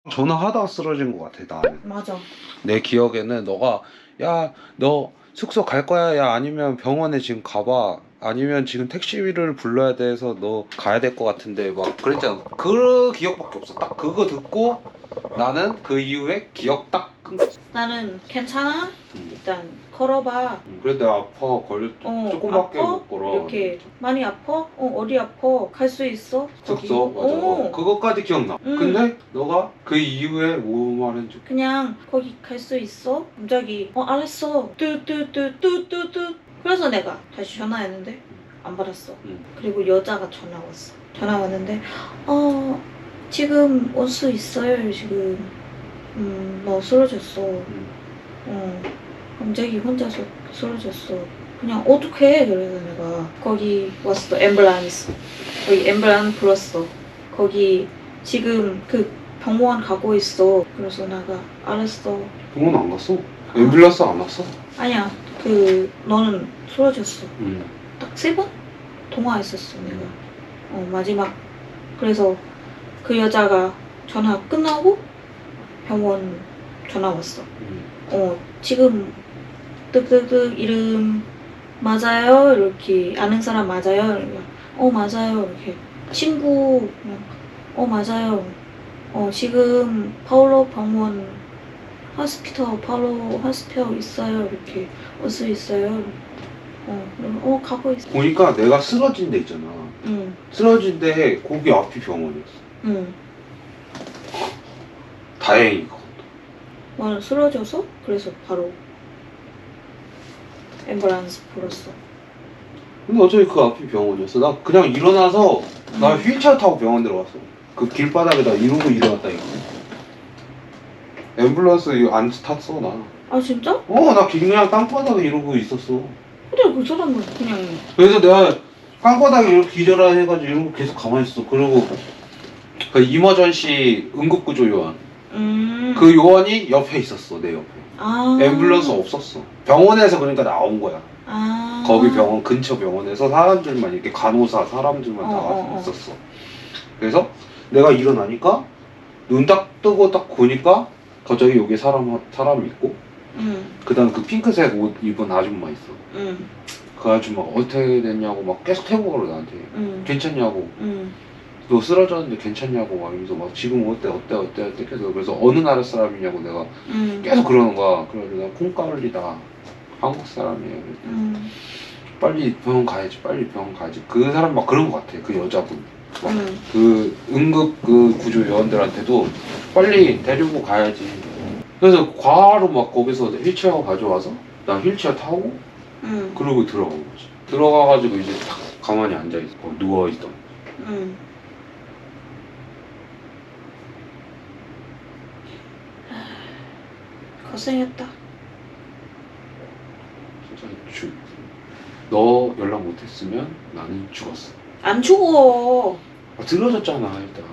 전화하다가 쓰러진 것 같아 나는. 맞아. 내 기억에는 너가 야 너 숙소 갈 거야 야 아니면 병원에 지금 가봐 아니면 지금 택시비를 불러야 돼서 너 가야 될 것 같은데 막 그랬잖아. 그 기억밖에 없어. 딱 그거 듣고 나는 그 이후에 기억 딱 끊겼어. 나는 괜찮아? 일단 걸어봐. 그래 내가 아파 걸렸 조금밖에 아파? 못 걸어. 이렇게 많이 아파? 어디 아파? 갈 수 있어? 거기? 썼어 맞아. 어. 그것까지 기억나. 근데 너가 그 이후에 뭐 말했는지 그냥 거기 갈 수 있어? 갑자기 알았어 뚜뚜뚜뚜뚜뚜 그래서 내가 다시 전화했는데 안 받았어. 그리고 여자가 전화 왔어. 전화 왔는데 지금 올 수 있어요 지금. 너 쓰러졌어. 갑자기 혼자서 쓰러졌어. 그냥 어떡해. 그래서 내가 거기 왔어. 앰뷸런스. 거기 앰뷸런스 불렀어. 거기 지금 그 병원 가고 있어. 그래서 내가 알았어. 병원 안 갔어? 앰뷸런스 안 왔어? 아니야. 너는 쓰러졌어. 딱 3번 통화했었어 내가. 마지막. 그래서 그 여자가 전화 끝나고 병원 전화 왔어. 지금 뜨뜨뜨 이름 맞아요? 이렇게 아는 사람 맞아요? 맞아요. 이렇게 친구 맞아요. 지금 파울로 병원 파울로 호스피털 있어요. 이렇게 올 수 있어요. 가고 있어. 보니까 내가 쓰러진 데 있잖아. 쓰러진 데 거기 앞이 병원이었어. 다행히 그것도. 나는 쓰러져서 그래서 바로 앰뷸런스 불렀어. 근데 어차피 그 앞이 병원이었어. 나 그냥 일어나서 나 휠체어 타고 병원 들어갔어. 그 길바닥에다 이러고 일어났다니까. 앰뷸런스 안 탔어 나. 아 진짜? 나 그냥 땅바닥에 이러고 있었어. 근데 그 사람은 그냥 그래서 내가 땅바닥에 이렇게 기절하 해가지고 이러고 계속 가만히 있어. 그리고 그 이머전시 응급구조 요원. 그 요원이 옆에 있었어. 내 옆에. 앰뷸런스 없었어. 병원에서 그러니까 나온 거야. 거기 병원 근처 병원에서 사람들만 이렇게 간호사 사람들만 나와서 있었어. 그래서 내가 일어나니까 눈 딱 뜨고 딱 보니까 갑자기 여기 사람이 있고 그다음 그 핑크색 옷 입은 아줌마 있어. 그 아줌마가 어떻게 됐냐고 막 계속 태국어로 나한테 괜찮냐고 너 쓰러졌는데 괜찮냐고 막 이러면서 막 지금 어때 계속. 그래서 어느 나라 사람이냐고 내가 계속 그러는 거야. 그래서 내가 콩가 올리다 한국 사람이에요. 빨리 병원 가야지 그 사람 막 그런 거 같아. 그 여자분 막 그 응급 그 구조 요원들한테도 빨리 데리고 가야지. 그래서 과로 막 거기서 휠체어 가져와서 나 휠체어 타고 그러고 들어간 거지. 들어가가지고 이제 딱 가만히 앉아있어. 누워있던. 고생했다. 진짜 너 연락 못했으면 나는 죽었어. 안 죽어. 들어졌잖아 일단.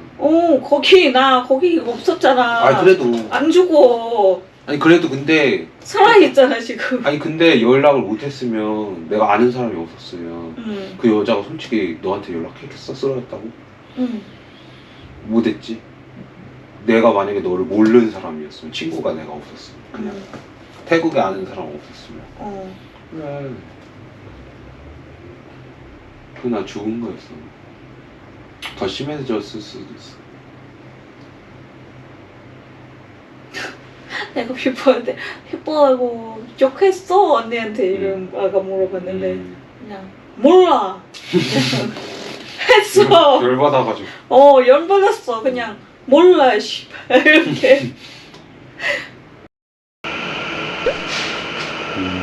거기 없었잖아. 아니 그래도 안 죽어. 아니 그래도 근데 살아있잖아 지금. 아니 근데 연락을 못했으면 내가 아는 사람이 없었으면 그 여자가 솔직히 너한테 연락했겠어? 쓰러졌다고? 못했지. 내가 만약에 너를 모르는 사람이었으면 친구가 내가 없었으면 그냥 태국에 아는 사람 없었으면 그래 그나 죽은 거였어. 더 심해졌을 수도 있어. 내가 휘뽀하고 욕했어 언니한테 이런 아까 물어봤는데 그냥 몰라. 했어. 열받아가지고. 열받았어. 그냥 몰라 씨발 이렇게.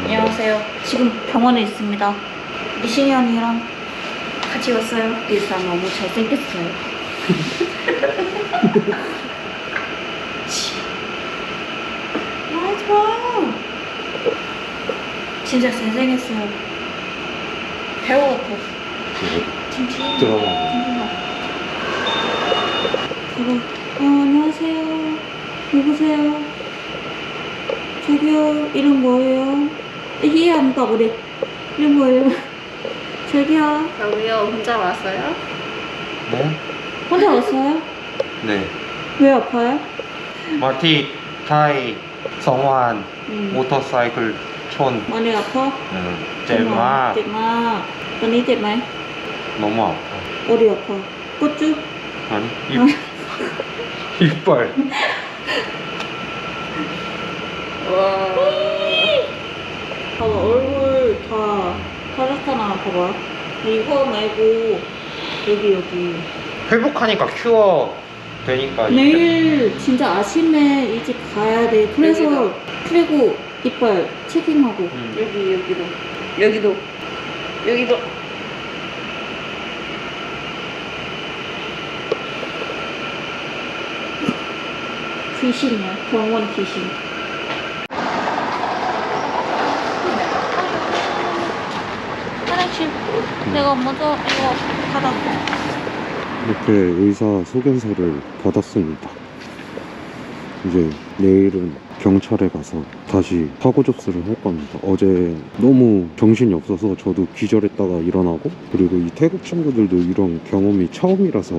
안녕하세요. 지금 병원에 있습니다. 미신이 언니랑 같이 왔어요. 리사 너무 잘생겼어요. 맞아. 진짜 잘생겼어요. 배우 같아. 진짜. 들어가. 그리고 안녕하세요. 누구세요? 저기요. 이름 뭐예요? 이게 아까 우리 이름 뭐예요? 저기요. 저기요, 혼자 왔어요? 네? 혼자 왔어요? 네. 왜 아파요? มาที่ไทย2 วัน 음. มอเตอร์ไซค์ชน 많이 아파? เจ็บมาก จ็บมาก ตอนนี้เจ็บไหม? 너무 아파. 어디 아파? 꼬쭈? 아니 이빨. 와. 봐봐, 얼굴 다 파랗잖아, 봐봐. 이거 말고 여기. 회복하니까 큐어 되니까. 내일 진짜 아침에 이제 가야 돼. 그래서 그리고 이빨 체킹하고 여기도 귀신이야. 병원 귀신. 화장실. 내가 먼저 이거 받아. 이렇게 의사 소견서를 받았습니다. 이제 내일은 경찰에 가서 다시 사고 접수를 할 겁니다. 어제 너무 정신이 없어서 저도 기절했다가 일어나고, 그리고 이 태국 친구들도 이런 경험이 처음이라서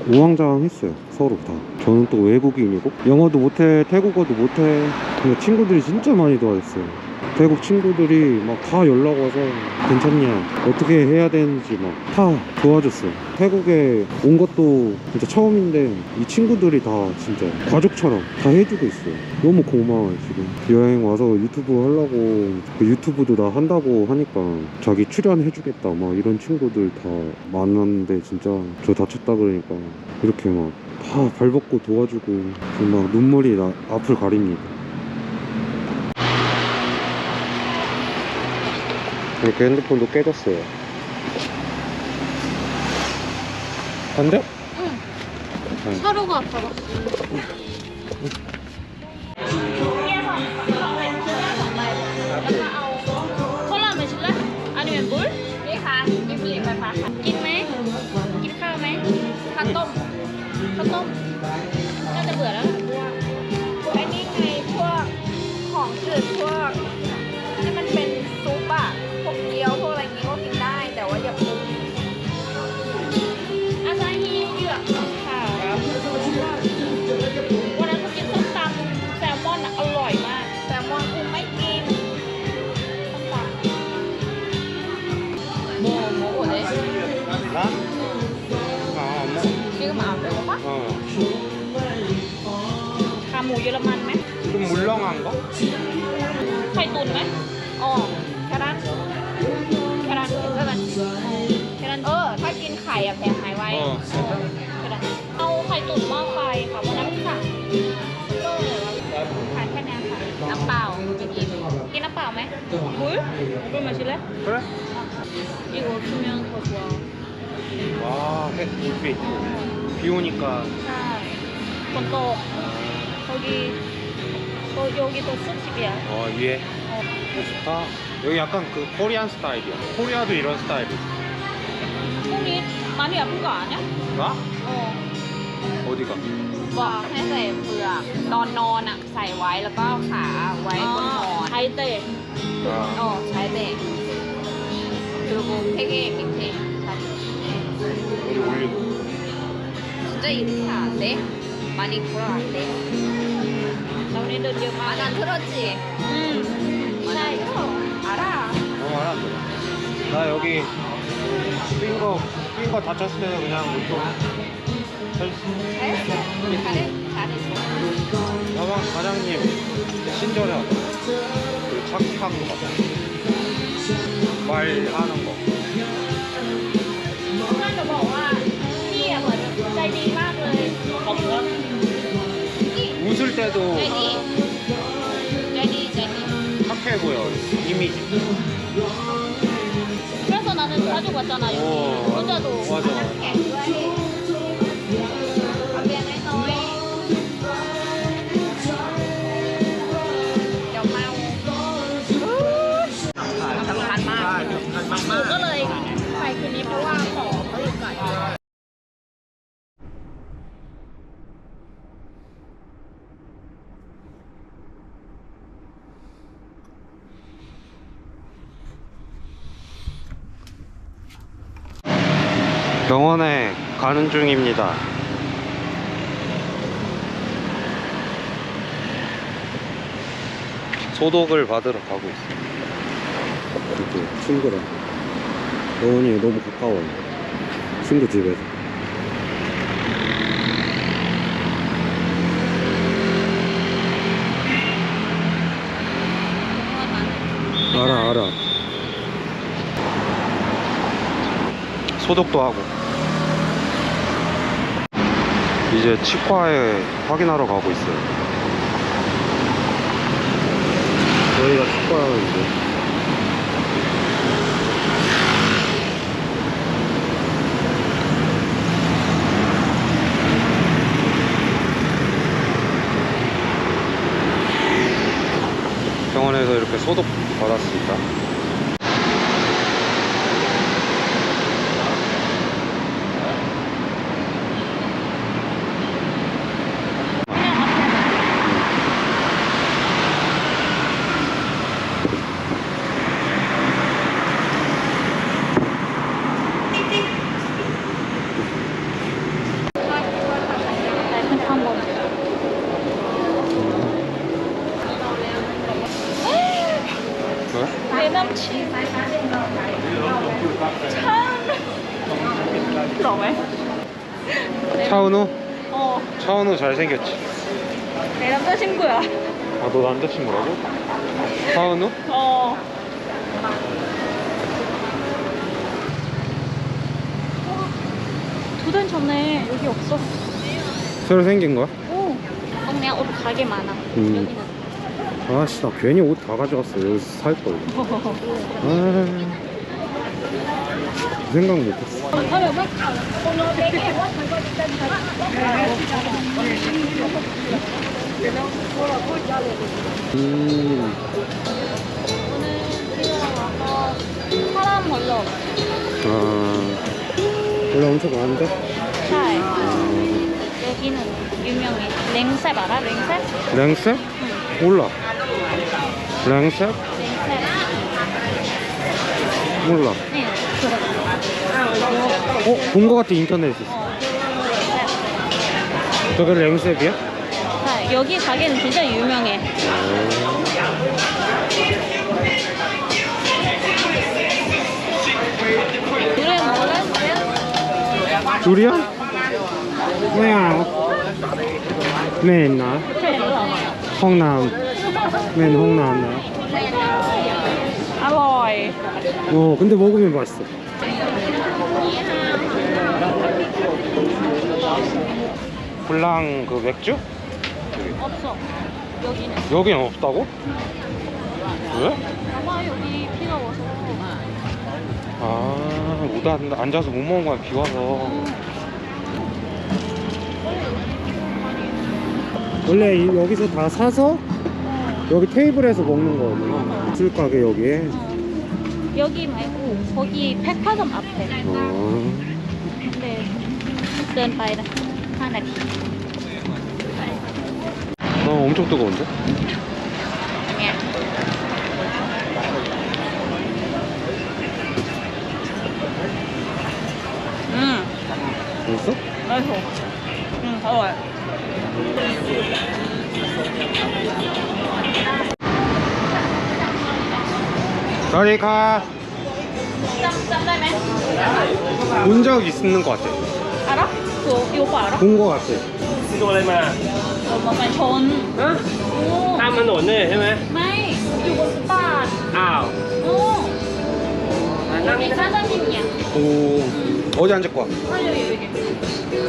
우왕좌왕했어요. 서로 다. 저는 또 외국인이고 영어도 못해, 태국어도 못해. 근데 친구들이 진짜 많이 도와줬어요. 태국 친구들이 막 다 연락 와서 괜찮냐, 어떻게 해야 되는지 막 다 도와줬어요. 태국에 온 것도 진짜 처음인데 이 친구들이 다 진짜 가족처럼 다 해주고 있어요. 너무 고마워요. 지금 여행 와서 유튜브 하려고, 그 유튜브도 나 한다고 하니까 자기 출연해주겠다 막 이런 친구들 다 만났는데, 진짜 저 다쳤다 그러니까 이렇게 막 다 발벗고 도와주고 지금 막 눈물이 앞을 가립니다. 이렇게 핸드폰도 깨졌어요. 안 돼? 응. 사료가 아파서. 콜라 마실래? 아니면 물? นี่ค่ะกินบุหรี่ไฟฟ้าค่ะ กินไหม? กินข้าวไหม? ข้าวต้ม ข้าวต้ม น่าจะเบื่อแล้วล่ะเพราะว่า ไอ้นี่ไงพวกของจืดพวกที่มันเป็นซุปอะพวกเกี๊ยวพวกอะไรอย่างงี้ก็กินได้แต่ว่าอย่าปรุง อาซาฮีเหยือกค่ะวันนั้นเขากินส้มตำแซลมอนอ่ะอร่อยมาก แต่มอนกูไม่กิน ส้มตำ 뭐 네? 나? 아, 엄마. 지금 안 배고파? 어. ขาหมูเยอรมันไหม 좀 물렁한 거? ไข่ตุ๋นไหม อ๋อแค่นั้นแค่นั้นแค่นั้น แค่นั้น ถ้ากินไข่อะแผลหายไว 어. แค่นั้นเอาไข่ตุ๋นหม้อไฟค่ะวันนั้นค่ะ ขายแค่นี้ค่ะน้ำเปล่าไม่กิน กินน้ำเปล่าไหม물? 물 마실래? 그래? 이거 주면 더 좋아. 와, 불빛. 비 오니까. ใช่ฝนตก여기도 술집이야. 위에. 어. 좋다. 여기 약간 그 코리안 스타일이야. 코리아도 이런 스타일이지. 형이 많이 아픈 거 아니야? 나? 어. 어디가? บอกให้ใส่เปลือกตอนนอนอะใส่ไว้แล้วก็เอาขาไว้บนหมอน 자이때. 아, 잘 돼. 그리고 베개 밑에 다시. 여기 올리고. 진짜 이렇게 안 돼? 많이 걸어 안 돼? 나 오늘 너 기억 아, 난 들었지? 나 이거. 알아. 알았어. 나 여기 삔거 다쳤을 때 그냥 좀 잘했어. 잘했어. 가방 과장님 친절하다. 그리고 착한 거 같아. 말하는 거. เพื่อนจะบอกว่าพี่อะเหมือนใจดีมากเลยขอบคุณ 웃을 때도 제니. 제니. 착해 보여. 이미지. 그래서 나는 자주 갔잖아 여기 오, 혼자도 맞아. แข็งด้วยเอาเบียร์น้อยๆเดี๋ยวเมาสำคัญมาก หนูก็เลยไปคืนนี้เพราะว่าขอเขาอยู่ก่อน 병원에 가는 중입니다. 소독을 받으러 가고 있어. 이렇게 친구랑 영원이 너무 가까워요. 친구 집에서. 알아. 소독도 하고. 이제 치과에 확인하러 가고 있어요. 저희가 치과인데. 병원에서 이렇게 소독 받았습니다. 내 남친 그러네. 차은우? 어, 차은우 잘생겼지? 내 남자친구야. 아, 너 남자친구라고? 차은우? 어. 두 달 전에 여기 없어. 새로 생긴 거야? 오. 그냥 옷 가게 많아. 여기는. 아씨, 나 괜히 옷 다 가져갔어. 여기서 살걸. 아, 생각 못했어. 사람 별로 없어. 원래 엄청 많은데? 잘. 여기는 유명해. 랭셉 알아? 랭셉? 랭셉? 몰라. 랭셉? 랭셉. 몰라. 네. 본 거 같아, 인터넷에서. 저게 랭셉이야? 자, 여기 가게는 진짜 유명해. 노래 뭐래? 두리안? 뭐야? 맨 나? 홍남. 맨 홍남 나. 어로이. 근데 먹으면 맛있어. 블랑 그 맥주? 없어. 여기는. 여긴 없다고? 왜? 아마 여기 비가 와서. 아, 앉아서 못 먹은 거야, 비 와서. 원래 여기서 다 사서 여기 테이블에서 먹는 거거든요. 술 가게 여기에. 여기 말고 거기 백화점 앞에. 근데 เดินไปนะ5 นาที 엄청 뜨거운데? 아니야. 맛있어? 맛있어. 어려워요. 저리 가. 짬짬다며? 본 적 있는 것 같아. 알아? 그 오빠 알아? 본 것 같아. ตัวอะไรมา มาชน ฮะ โอ้ ข้ามถนนเลยใช่ไหม ไม่อยู่บนฟุตบาท อ้าว โอ้ มานั่ง 여기 사장님이야. 오, 어디 앉을 거야? 아, 여기.